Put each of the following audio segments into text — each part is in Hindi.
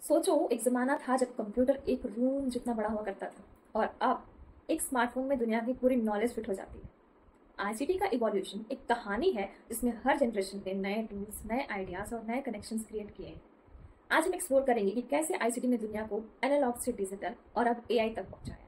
सोचो, एक ज़माना था जब कंप्यूटर एक रूम जितना बड़ा हुआ करता था और अब एक स्मार्टफोन में दुनिया की पूरी नॉलेज फिट हो जाती है। आईसीटी का इवोल्यूशन एक कहानी है जिसमें हर जनरेशन ने नए टूल्स, नए आइडियाज़ और नए कनेक्शंस क्रिएट किए हैं। आज हम एक्सप्लोर करेंगे कि कैसे आईसीटी ने दुनिया को एनालॉग से डिजिटल और अब एआई तक पहुंचाया है।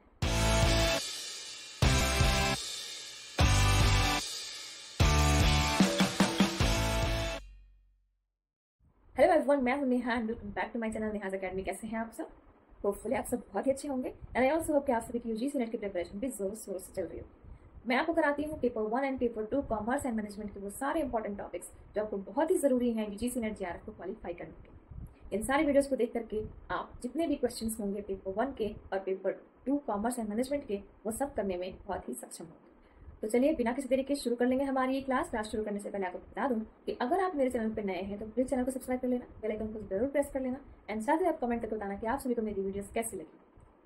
हेलो एवरीवन, मैं हूं Neha and welcome back to my channel Neha's academy. कैसे हैं आप सब? होपफुली आप सब बहुत ही अच्छे होंगे एंड आई आल्सो होप कि आप सभी की यूजीसी नेट की प्रिपरेशन भी जोर शोर से चल रही हो। मैं आपको कराती हूँ paper 1 and paper 2 commerce and management के वो सारे इंपॉर्टेंट टॉपिक्स जो आपको बहुत ही ज़रूरी हैं यूजीसी नेट जेआरएफ को क्वालिफाई करने के। इन सारी वीडियोस को देख करके आप जितने भी क्वेश्चंस होंगे पेपर 1 के और पेपर 2 कॉमर्स एंड मैनेजमेंट के, वो सब करने में बहुत ही सक्षम होंगे। तो चलिए बिना किसी तरीके शुरू कर लेंगे हमारी ये क्लास शुरू करने से पहले आपको बता दूं कि अगर आप मेरे चैनल पर नए हैं तो प्लीज चैनल को सब्सक्राइब कर लेना, बेल आइकन को जरूर प्रेस कर लेना एंड साथ ही आप कमेंट करके बताना कि आप सभी को मेरी वीडियोस कैसी लगी।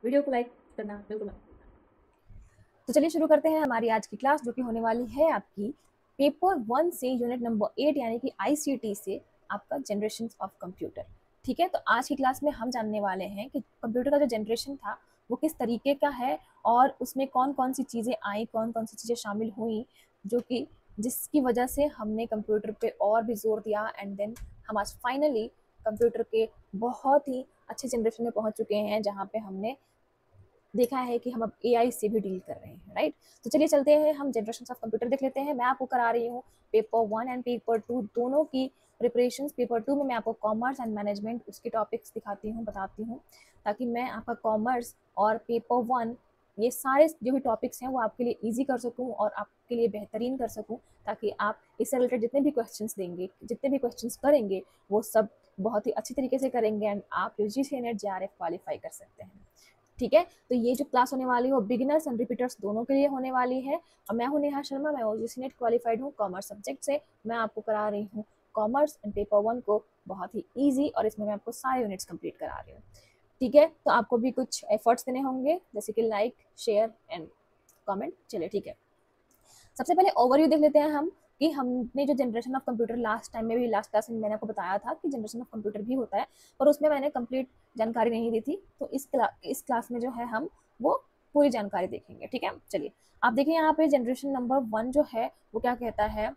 वीडियो को लाइक करना बिल्कुल मत भूलना। तो चलिए शुरू करते हैं हमारी आज की क्लास, जो कि होने वाली है आपकी पेपर 1 से यूनिट नंबर 8 यानी कि आईसीटी से आपका जनरेशन ऑफ कंप्यूटर। ठीक है, तो आज की क्लास में हम जानने वाले हैं कि कंप्यूटर का जो जनरेशन था वो किस तरीके का है और उसमें कौन कौन सी चीज़ें आई, कौन कौन सी चीज़ें शामिल हुई, जो कि जिसकी वजह से हमने कंप्यूटर पे और भी जोर दिया एंड देन हम आज फाइनली कंप्यूटर के बहुत ही अच्छे जनरेशन में पहुंच चुके हैं, जहाँ पे हमने देखा है कि हम अब एआई से भी डील कर रहे हैं। राइट, तो चलिए चलते हैं, हम जनरेशन ऑफ कंप्यूटर देख लेते हैं। मैं आपको करा रही हूँ पेपर 1 एंड पेपर 2 दोनों की प्रिपरेशंस। पेपर 2 में मैं आपको कॉमर्स एंड मैनेजमेंट उसके टॉपिक्स दिखाती हूँ, बताती हूँ, ताकि मैं आपका कॉमर्स और पेपर 1 ये सारे जो भी टॉपिक्स हैं वो आपके लिए ईजी कर सकूँ और आपके लिए बेहतरीन कर सकूँ, ताकि आप इससे रिलेटेड जितने भी क्वेश्चंस देंगे, जितने भी क्वेश्चंस करेंगे, वो सब बहुत ही अच्छी तरीके से करेंगे एंड आप यूजीसी नेट जेआरएफ क्वालिफाई कर सकते हैं। ठीक है, तो ये जो क्लास होने वाली है वो बिगिनर्स एंड रिपीटर्स दोनों के लिए होने वाली है। और मैं हूँ नेहा शर्मा, मैं यूजीसी नेट क्वालिफाइड हूँ कॉमर्स सब्जेक्ट से। मैं आपको करा रही हूँ कॉमर्स एंड पेपर 1 को बहुत ही ईजी, और इसमें मैं आपको सारे यूनिट्स कंप्लीट करा रही हूँ। ठीक है, तो आपको भी कुछ एफर्ट्स देने होंगे, जैसे कि लाइक, शेयर एंड कमेंट। चलिए ठीक है, सबसे पहले ओवरव्यू देख लेते हैं हम कि हमने जो generation of computer last time में भी, लास्ट क्लास में मैंने आपको बताया था कि जनरेशन ऑफ कंप्यूटर भी होता है, पर उसमें मैंने कंप्लीट जानकारी नहीं दी थी। तो इस क्लास में जो है हम वो पूरी जानकारी देखेंगे। ठीक है, चलिए आप देखिए यहाँ पे जनरेशन नंबर 1 जो है वो क्या कहता है।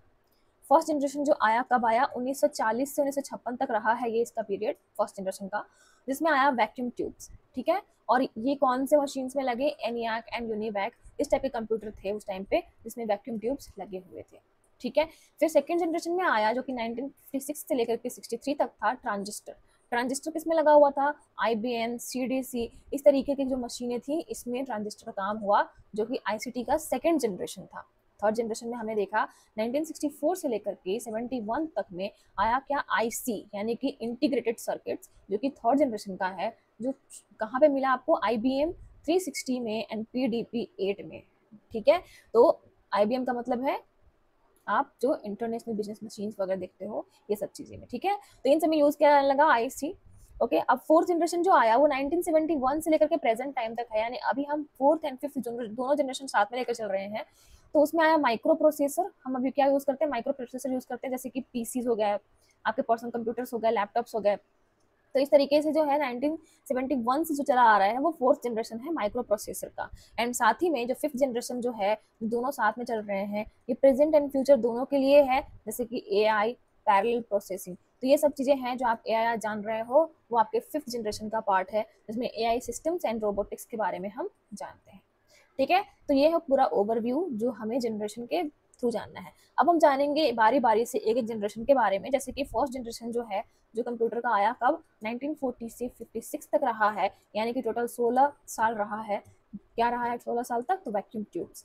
फर्स्ट जनरेशन जो आया, कब आया? 1940 से 1956 तक रहा है ये इसका पीरियड फर्स्ट जनरेशन का, जिसमें आया वैक्यूम ट्यूब्स। ठीक है, और ये कौन से मशीन्स में लगे? एनियाक एंड यूनिवैक, इस टाइप के कंप्यूटर थे उस टाइम पे जिसमें वैक्यूम ट्यूब्स लगे हुए थे। ठीक है, फिर सेकेंड जनरेशन में आया जो कि 1956 से लेकर के 63 तक था, ट्रांजिस्टर। ट्रांजिस्टर किस में लगा हुआ था? आईबीएम, सीडीसी, इस तरीके की जो मशीनें थी इसमें ट्रांजिस्टर का काम हुआ, जो कि आईसीटी का सेकेंड जनरेशन था। थर्ड जनरेशन में हमने देखा 1964 से लेकर के 71 तक में आया क्या? आईसी यानी कि इंटीग्रेटेड सर्किट्स, जो कि थर्ड जनरेशन का है, जो कहाँ पे मिला आपको? IBM 360 में एंड PDP 8 में। ठीक है, तो IBM का मतलब है आप जो इंटरनेशनल बिजनेस मशीन्स वगैरह देखते हो, ये सब चीज़ें में। ठीक है, तो इन सब में यूज़ किया लगा आईसी। ओके, अब फोर्थ जनरेशन जो आया वो 1971 से लेकर के प्रेजेंट टाइम तक है, यानी अभी हम फोर्थ एंड फिफ्थ दोनों जनरेशन साथ में लेकर चल रहे हैं। तो उसमें आया माइक्रो प्रोसेसर। हम अभी क्या यूज़ करते हैं? माइक्रो प्रोसेसर यूज़ करते हैं, जैसे कि पीसीज हो गया, आपके पर्सनल कंप्यूटर्स हो गए, लैपटॉप्स हो गए। तो इस तरीके से जो है 1971 से जो चला आ रहा है वो फोर्थ जनरेशन है माइक्रो प्रोसेसर का। एंड साथ ही में जो फिफ्थ जनरेशन जो है, दोनों साथ में चल रहे हैं, ये प्रेजेंट एंड फ्यूचर दोनों के लिए है, जैसे कि एआई, पैरेलल प्रोसेसिंग। तो ये सब चीज़ें हैं जो आप एआई जान रहे हो, वो आपके फिफ्थ जनरेशन का पार्ट है, जिसमें एआई सिस्टम्स एंड रोबोटिक्स के बारे में हम जानते हैं। ठीक है, तो ये है पूरा ओवरव्यू जो हमें जनरेशन के थ्रू जानना है। अब हम जानेंगे बारी बारी से एक एक जनरेशन के बारे में, जैसे कि फर्स्ट जनरेशन जो है, जो कंप्यूटर का आया कब? 1940 से 56 तक रहा है, यानी कि टोटल 16 साल रहा है। क्या रहा है 16 साल तक? तो वैक्यूम ट्यूब्स।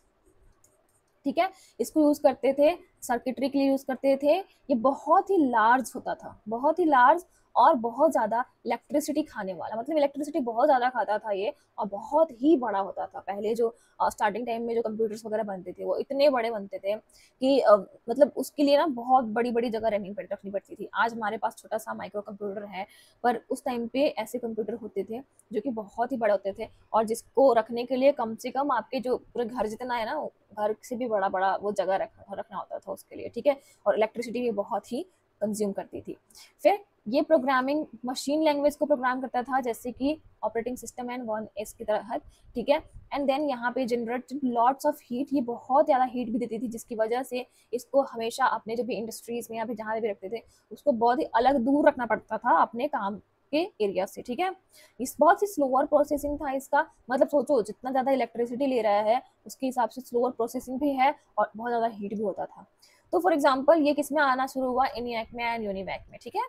ठीक है, इसको यूज करते थे, सर्किटरी के लिए यूज करते थे। ये बहुत ही लार्ज होता था, बहुत ही लार्ज और बहुत ज़्यादा इलेक्ट्रिसिटी खाने वाला, मतलब इलेक्ट्रिसिटी बहुत ज़्यादा खाता था ये, और बहुत ही बड़ा होता था। पहले जो स्टार्टिंग टाइम में जो कंप्यूटर्स वगैरह बनते थे वो इतने बड़े बनते थे कि मतलब उसके लिए ना बहुत बड़ी बड़ी जगह रखनी पड़ती थी। आज हमारे पास छोटा सा माइक्रो कंप्यूटर है, पर उस टाइम पे ऐसे कंप्यूटर होते थे जो कि बहुत ही बड़े होते थे, और रखने के लिए कम से कम आपके जो पूरे घर जितना है ना, घर से भी बड़ा बड़ा वो जगह रखना होता था उसके लिए। ठीक है, और इलेक्ट्रिसिटी भी बहुत ही कंज्यूम करती थी। फिर ये प्रोग्रामिंग मशीन लैंग्वेज को प्रोग्राम करता था, जैसे कि ऑपरेटिंग सिस्टम एंड 1S की तहत, ठीक है। एंड देन यहाँ पे जनरेटेड लॉट्स ऑफ हीट, ये बहुत ज़्यादा हीट भी देती थी, जिसकी वजह से इसको हमेशा अपने जो भी इंडस्ट्रीज में या फिर जहाँ भी रखते थे उसको बहुत ही अलग दूर रखना पड़ता था अपने काम के एरिया से, ठीक है। इस बहुत सी स्लोअर प्रोसेसिंग था इसका, मतलब सोचो जितना ज़्यादा इलेक्ट्रिसिटी ले रहा है उसके हिसाब से स्लोअर प्रोसेसिंग भी है और बहुत ज़्यादा हीट भी होता था। तो फॉर एग्जाम्पल ये किस में आना शुरू हुआ, ENIAC में एंड यूनिवैक में, ठीक है।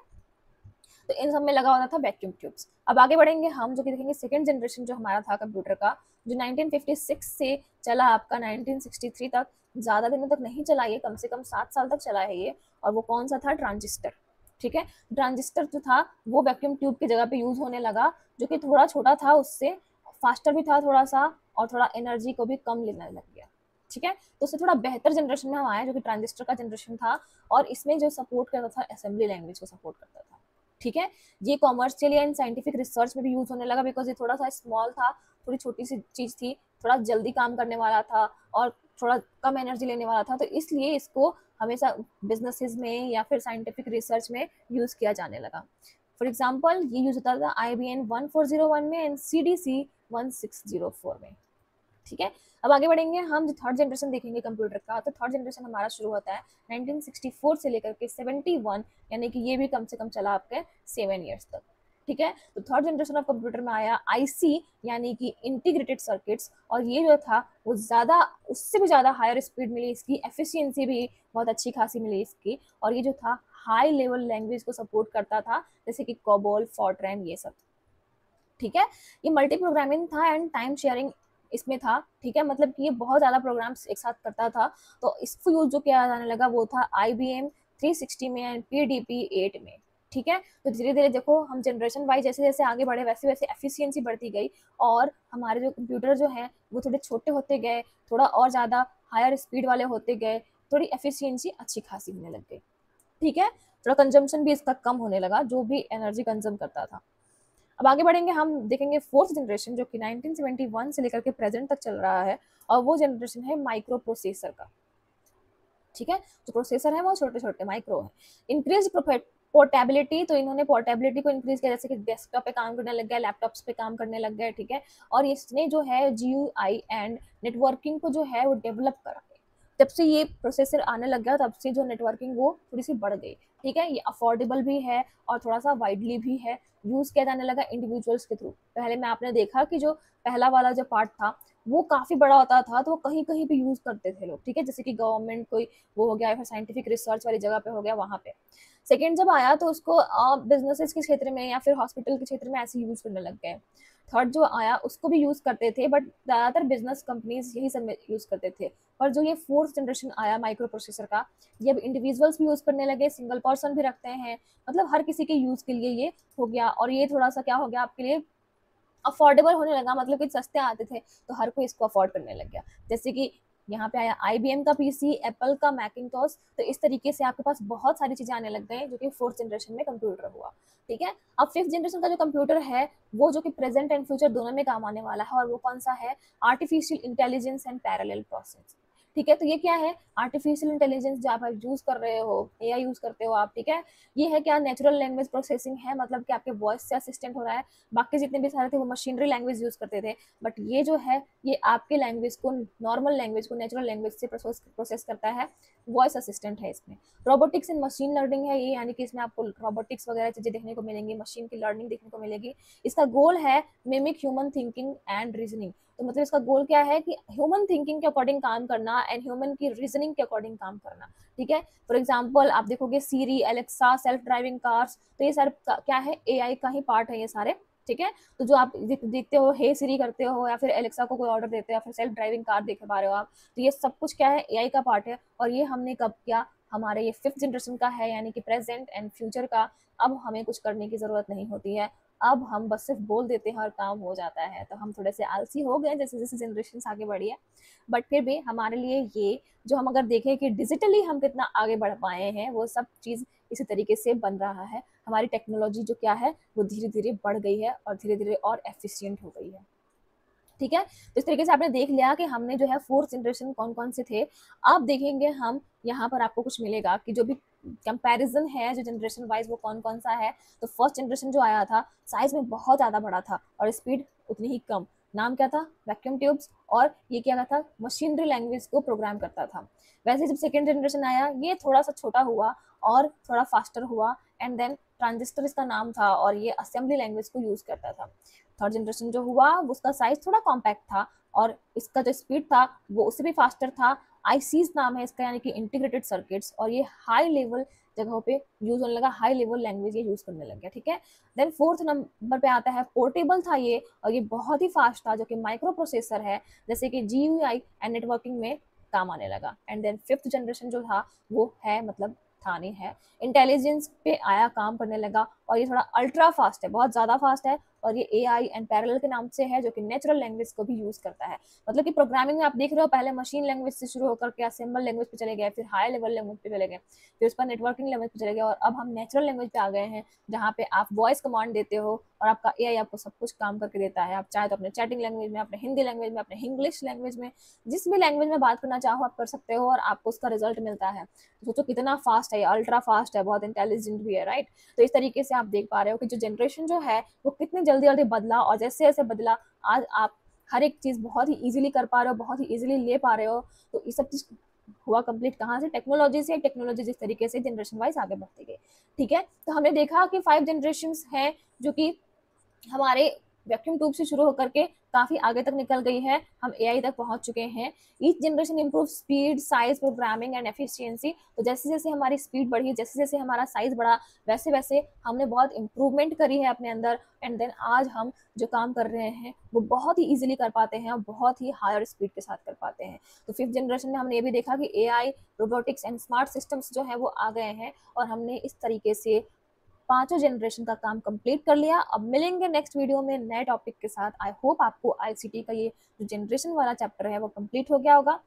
तो इन सब में लगा होता था वैक्यूम ट्यूब्स। अब आगे बढ़ेंगे हम, जो कि देखेंगे सेकेंड जनरेशन जो हमारा था कंप्यूटर का, जो 1956 से चला आपका 1963 तक, ज़्यादा दिनों तक नहीं चला ये, कम से कम 7 साल तक चला है ये। और वो कौन सा था, ट्रांजिस्टर, ठीक है। ट्रांजिस्टर जो था वो वैक्यूम ट्यूब की जगह पे यूज होने लगा, जो कि थोड़ा छोटा था, उससे फास्टर भी था थोड़ा सा, और थोड़ा एनर्जी को भी कम लेने लग गया, ठीक है। तो उससे थोड़ा बेहतर जनरेशन में हम आए, जो कि ट्रांजिस्टर का जनरेशन था, और इसमें जो सपोर्ट करता था असेंबली लैंग्वेज को सपोर्ट करता था, ठीक है। ये कॉमर्शियल एंड साइंटिफिक रिसर्च में भी यूज होने लगा, बिकॉज ये थोड़ा सा स्मॉल था, थोड़ी छोटी सी चीज थी, थोड़ा जल्दी काम करने वाला था और थोड़ा कम एनर्जी लेने वाला था, तो इसलिए इसको हमेशा बिजनेसेस में या फिर साइंटिफिक रिसर्च में यूज किया जाने लगा। फॉर एग्जाम्पल ये यूज होता था IBM 1401 में एंड CDC 1604 में, ठीक है। अब आगे बढ़ेंगे हम, जो थर्ड जनरेशन देखेंगे कंप्यूटर का, तो थर्ड जनरेशन हमारा शुरू होता है 1964 से लेकर के 71, यानी कि ये भी कम से कम चला आपके 7 ईयर्स तक, ठीक है। तो थर्ड जनरेशन ऑफ कंप्यूटर में आया IC, यानी कि इंटीग्रेटेड सर्किट्स, और ये जो था वो ज़्यादा, उससे भी ज़्यादा हायर स्पीड मिली इसकी, एफिशिएंसी भी बहुत अच्छी खासी मिली इसकी, और ये जो था हाई लेवल लैंग्वेज को सपोर्ट करता था, जैसे कि कोबोल, फॉर्ट्रैन, ये सब, ठीक है। ये मल्टी प्रोग्रामिंग था एंड टाइम शेयरिंग इसमें था, ठीक है, मतलब कि ये बहुत ज़्यादा प्रोग्राम्स एक साथ करता था। तो इसको यूज जो किया जाने लगा वो था IBM 360 में एंड PDP 8 में, ठीक है। तो धीरे धीरे देखो हम जनरेशन वाइज जैसे जैसे आगे बढ़े वैसे वैसे एफिशिएंसी बढ़ती गई, और हमारे जो कंप्यूटर जो हैं वो थोड़े छोटे होते गए, थोड़ा और ज़्यादा हायर स्पीड वाले होते गए, थोड़ी एफिशिएंसी अच्छी खासी होने लग गई, ठीक है। थोड़ा कंजम्पशन भी इसका कम होने लगा, जो भी एनर्जी कंज्यूम करता था। अब आगे बढ़ेंगे, हम देखेंगे फोर्थ जनरेशन, जो कि 1971 से लेकर के प्रेजेंट तक चल रहा है, और वो जनरेशन है माइक्रो प्रोसेसर का, ठीक है। जो प्रोसेसर है वो छोटे छोटे माइक्रो है। इंक्रीज पोर्टेबिलिटी, तो इन्होंने पोर्टेबिलिटी को इंक्रीज किया, जैसे कि डेस्कटॉप पे काम करने लग गया, लैपटॉप्स पे काम करने लग गए, ठीक है। और इसने जो है GUI एंड नेटवर्किंग को जो है वो डेवलप करा। जब से ये प्रोसेसर आने लग गया तब से जो नेटवर्किंग वो थोड़ी सी बढ़ गई, ठीक है। ये अफोर्डेबल भी है और थोड़ा सा वाइडली भी है, यूज किया जाने लगा इंडिविजुअल्स के थ्रू। पहले में आपने देखा कि जो पहला वाला जो पार्ट था वो काफी बड़ा होता था, तो वो कहीं कहीं भी यूज करते थे लोग, ठीक है, जैसे कि गवर्नमेंट कोई वो हो गया या फिर साइंटिफिक रिसर्च वाली जगह पे हो गया, वहां पे। सेकेंड जब आया तो उसको बिजनेसेस के क्षेत्र में या फिर हॉस्पिटल के क्षेत्र में ऐसे यूज करने लग गए। थर्ड जो आया उसको भी यूज करते थे, बट ज्यादातर बिजनेस कंपनीज यही सब यूज करते थे। और जो ये फोर्थ जनरेशन आया माइक्रो प्रोसेसर का, ये अब इंडिविजुअल्स भी यूज करने लगे, सिंगल पर्सन भी रखते हैं, मतलब हर किसी के यूज के लिए ये हो गया। और ये थोड़ा सा क्या हो गया आपके लिए, अफोर्डेबल होने लगा, मतलब कि सस्ते आते थे तो हर कोई इसको अफोर्ड करने लग गया। जैसे कि यहाँ पे आया IBM का PC, एप्पल का मैकिंटॉश, तो इस तरीके से आपके पास बहुत सारी चीजें आने लग गए, जो कि फोर्थ जनरेशन में कंप्यूटर हुआ, ठीक है। अब फिफ्थ जनरेशन का जो कंप्यूटर है वो जो कि प्रेजेंट एंड फ्यूचर दोनों में काम आने वाला है, और वो कौन सा है, artificial intelligence and parallel process, ठीक है। तो ये क्या है, आर्टिफिशियल इंटेलिजेंस जो आप यूज कर रहे हो, AI यूज करते हो आप, ठीक है। ये है क्या, नेचुरल लैंग्वेज प्रोसेसिंग है, मतलब कि आपके वॉइस से असिस्टेंट हो रहा है। बाकी जितने भी सारे थे वो मशीनरी लैंग्वेज यूज करते थे, बट ये जो है ये आपके लैंग्वेज को, नॉर्मल लैंग्वेज को नेचुरल लैंग्वेज से प्रोसेस करता है, वॉइस असिस्टेंट है इसमें। रोबोटिक्स एंड मशीन लर्निंग है ये, यानी कि इसमें आपको रोबोटिक्स वगैरह चीजें देखने को मिलेंगी, मशीन की लर्निंग देखने को मिलेगी। इसका गोल है mimic human thinking and reasoning, तो मतलब इसका गोल क्या है कि ह्यूमन थिंकिंग के अकॉर्डिंग काम करना एंड ह्यूमन की रीजनिंग के अकॉर्डिंग काम करना, ठीक है। फॉर एग्जाम्पल आप देखोगे सीरी, एलेक्सा, सेल्फ ड्राइविंग कार्स, तो ये सारे क्या है, AI का ही पार्ट है ये सारे, ठीक है। तो जो आप देखते हो, हे सीरी करते हो या फिर एलेक्सा को कोई ऑर्डर देते हो या फिर सेल्फ ड्राइविंग कार देख पा रहे हो आप, तो ये सब कुछ क्या है, AI का पार्ट है। और ये हमने कब किया, हमारे ये फिफ्थ जनरेशन का है, यानी कि प्रेजेंट एंड फ्यूचर का। अब हमें कुछ करने की जरूरत नहीं होती है, अब हम बस सिर्फ बोल देते हैं और काम हो जाता है। तो हम थोड़े से आलसी हो गए जैसे जैसे जनरेशन आगे बढ़ी है, बट फिर भी हमारे लिए ये जो हम अगर देखें कि डिजिटली हम कितना आगे बढ़ पाए हैं, वो सब चीज़ इसी तरीके से बन रहा है। हमारी टेक्नोलॉजी जो क्या है वो धीरे धीरे बढ़ गई है और धीरे धीरे और एफिशिएंट हो गई है, ठीक है। तो इस तरीके से आपने देख लिया कि हमने जो है फोर्थ जनरेशन कौन कौन से थे। अब देखेंगे हम, यहाँ पर आपको कुछ मिलेगा कि जो भी कंपैरिजन है जो जनरेशन वाइज वो कौन कौन सा है, तो फर्स्ट जनरेशन जो आया था साइज में बहुत ज़्यादा बड़ा था और स्पीड उतनी ही कम। नाम क्या था? Vacuum tubes. और ये क्या था? मशीनरी लैंग्वेज को प्रोग्राम करता था। वैसे जब सेकेंड जनरेशन आया ये थोड़ा सा छोटा हुआ और थोड़ा फास्टर हुआ, एंड देन ट्रांजिस्टर इसका नाम था और ये असेंबली लैंग्वेज को यूज़ करता था। थर्ड जनरेशन जो हुआ उसका साइज थोड़ा कॉम्पैक्ट था और इसका जो स्पीड था वो उससे भी फास्टर था। आईसीज नाम है इसका, यानी कि इंटीग्रेटेड सर्किट्स, और ये हाई लेवल जगहों पे यूज होने लगा, हाई लेवल लैंग्वेज ये यूज करने लग गया। ठीक है। देन फोर्थ नंबर पे आता है पोर्टेबल था ये, और ये बहुत ही फास्ट था, जो कि माइक्रो प्रोसेसर है, जैसे कि जीयूआई एंड नेटवर्किंग में काम आने लगा। एंड देन फिफ्थ जनरेशन जो था वो है, मतलब था नहीं है, इंटेलिजेंस पे आया, काम करने लगा, और ये थोड़ा अल्ट्रा फास्ट है, बहुत ज़्यादा फास्ट है, और ये एआई एंड पैरेलल के नाम से है, जो कि नेचुरल लैंग्वेज को भी यूज करता है। मतलब कि प्रोग्रामिंग में आप देख रहे हो पहले मशीन लैंग्वेज से शुरू होकर के असेंबल लैंग्वेज पे चले गए, फिर हाई लेवल लैंग्वेज पे चले गए, फिर उस पर नेटवर्किंग लैंग्वेज पे चले गए, और अब हम नेचुरल लैंग्वेज पे आ गए हैं, जहाँ पे आप वॉइस कमांड देते हो और आपका एआई आपको सब कुछ काम करके देता है। आप चाहे तो अपने चैटिंग लैंग्वेज में, अपने हिंदी लैंग्वेज में, अपने इंग्लिश लैंग्वेज में, जिस भी लैंग्वेज में बात करना चाहो आप कर सकते हो, और आपको उसका रिजल्ट मिलता है। सोचो कितना फास्ट है, अल्ट्रा फास्ट है, बहुत इंटेलिजेंट भी है, राइट। तो इस तरीके से आप देख पा रहे हो कि जो जनरेशन जो है वो कितनी जल्दी जल्दी बदला, और जैसे जैसे बदला आज आप हर एक चीज़ बहुत ही इजीली कर पा रहे हो, बहुत ही इजीली ले पा रहे हो। तो ये सब चीज़ हुआ कंप्लीट कहाँ से? टेक्नोलॉजी से। टेक्नोलॉजी जिस तरीके से जनरेशन वाइज आगे बढ़ती गई। ठीक है। तो हमने देखा कि 5 जनरेशन हैं जो कि हमारे वैक्यूम ट्यूब से शुरू होकर के काफ़ी आगे तक निकल गई है, हम एआई तक पहुंच चुके हैं। Each generation improve speed, size, programming and efficiency. तो जैसे जैसे हमारी स्पीड बढ़ी, जैसे जैसे हमारा साइज बढ़ा, वैसे वैसे हमने बहुत इंप्रूवमेंट करी है अपने अंदर, एंड देन आज हम जो काम कर रहे हैं वो बहुत ही ईजिली कर पाते हैं और बहुत ही हायर स्पीड के साथ कर पाते हैं। तो फिफ्थ जनरेशन में हमने ये भी देखा कि AI, robotics and smart systems जो है वो आ गए हैं, और हमने इस तरीके से पांचों जनरेशन का काम कंप्लीट कर लिया। अब मिलेंगे नेक्स्ट वीडियो में नए टॉपिक के साथ। आई होप आपको आईसीटी का ये जो जनरेशन वाला चैप्टर है वो कंप्लीट हो गया होगा।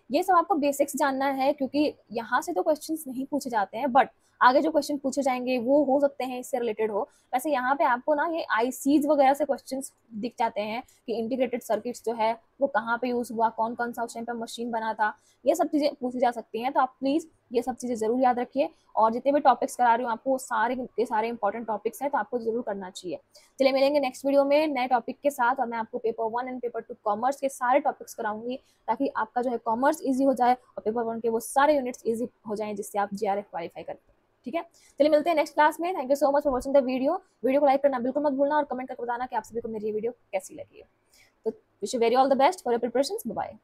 ये सब आपको बेसिक्स जानना है, क्योंकि यहाँ से तो क्वेश्चंस नहीं पूछे जाते हैं, बट आगे जो क्वेश्चन पूछे जाएंगे वो हो सकते हैं इससे रिलेटेड हो। वैसे यहाँ पे आपको ना ये आईसीज वगैरह से क्वेश्चंस दिख जाते हैं कि इंटीग्रेटेड सर्किट्स जो है वो कहाँ पे यूज हुआ, कौन कौन सा उस टाइम पे मशीन बना था, ये सब चीज़ें पूछी जा सकती हैं। तो आप प्लीज़ ये सब चीज़ें ज़रूर याद रखिए, और जितने भी टॉपिक्स करा रही हूँ आपको वो सारे इंपॉर्टेंट टॉपिक्स हैं, तो आपको जरूर करना चाहिए। चलिए मिलेंगे नेक्स्ट वीडियो में नए टॉपिक के साथ, और मैं आपको पेपर 1 एंड पेपर 2 कॉमर्स के सारे टॉपिक्स कराऊंगी, ताकि आपका जो है कॉमर्स ईजी हो जाए और पेपर 1 के वो सारे यूनिट्स ईजी हो जाएं, जिससे आप जीआरएफ क्वालिफाई कर। ठीक है। चलिए मिलते हैं नेक्स्ट क्लास में। Thank you so much for watching the video. Video को लाइक करना बिल्कुल मत भूलना, और कमेंट करके बताना कि आप सभी को मेरी ये वीडियो कैसी लगी है। तो wish you very all the best for your preparations. Bye bye.